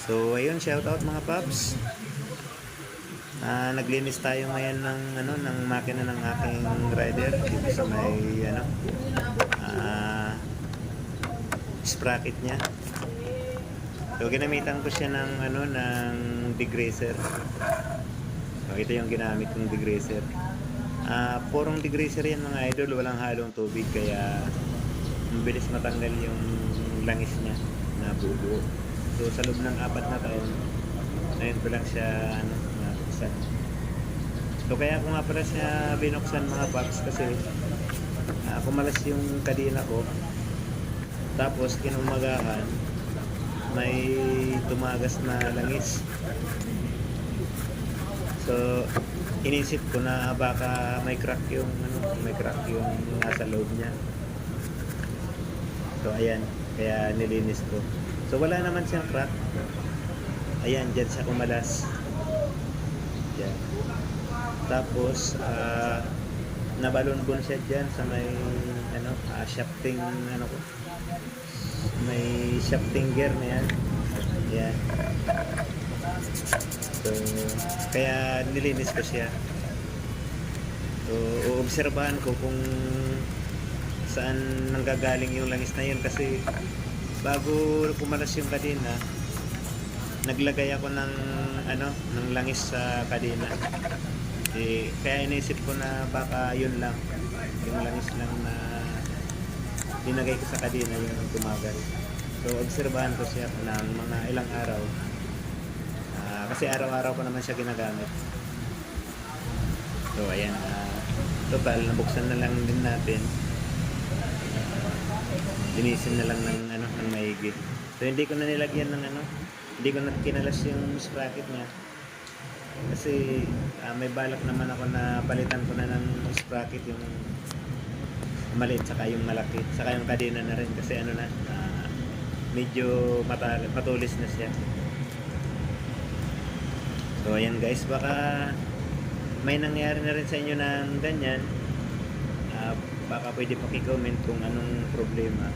So ayun, shoutout mga paps. Naglinis tayo ngayon ng makina ng aking rider dito sa may ah, sprocket niya. So ginamitan ko siya ng degreaser. So ito yung ginamit kong degreaser. Purong degreaser yan mga idol, walang halong tubig kaya mabilis matanggal yung langis niya na bubuo. So sa loob ng 4 na taon, ngayon ko lang siya nabuksan. So kaya ko nga pala siya binuksan mga paps kasi kumalas yung kadena ko. Tapos kinumagahan may tumagas na langis. So inisip ko na baka may crack yung nasa loob niya. So ayan, kaya nilinis ko. So wala naman siyang crack. Ayan, dyan siya kumalas. Yan. Tapos nabalon-bon siya dyan sa may shafting ko. May shafting gear na yan. Yan. So kaya nilinis ko siya. So uobserbahan ko kung saan nanggagaling yung langis na yun kasi bago kumalas yung kadena naglagay ako ng langis sa kadena. Kaya inisip ko na baka yun lang yung langis lang na dinagay ko sa kadena yung tumagal. So obserbahan ko siya ng mga ilang araw kasi araw-araw ko naman siya ginagamit. So ayan, total nabuksan na lang din natin. Linisin na lang ng maigi. So hindi ko na nilagyan ng hindi ko na kinalas yung sprocket niya. Kasi may balak naman ako na palitan ko na ng sprocket yung maliit saka yung malaki. Saka yung kadena na rin kasi medyo matulis na siya. So ayan guys, baka may nangyari na rin sa inyo ng ganyan. Baka pwede paki-comment kung anong problema.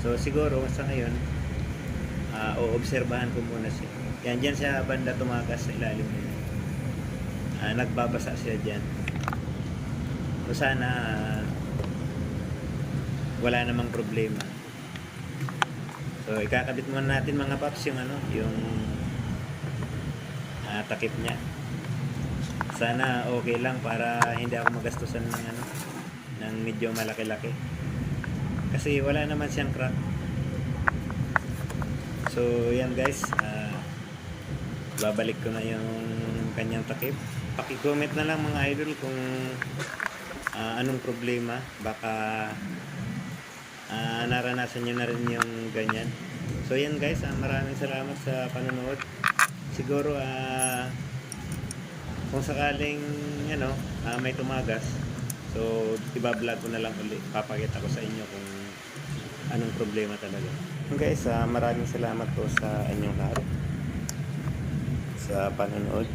So siguro sa ngayon oobserbahan ko muna siya. Yan, dyan siya banda tumagas sa ilalim niya. Nagbabasa siya dyan. So sana wala namang problema. So ikakabit muna natin mga paps yung takip niya. Sana okay lang para hindi ako magastusan ng medyo malaki-laki. Kasi wala naman siyang crack. So yan guys, babalik ko na yung kanyang takip. Paki-comment na lang mga idol kung anong problema. Baka naranasan nyo na rin yung ganyan. So yan guys, maraming salamat sa panonood. Siguro kung sakaling may tumagas, so iba-vlog ko na lang ulit. Papakita ko sa inyo kung anong problema talaga. Guys, maraming salamat po sa inyong lahat sa panonood.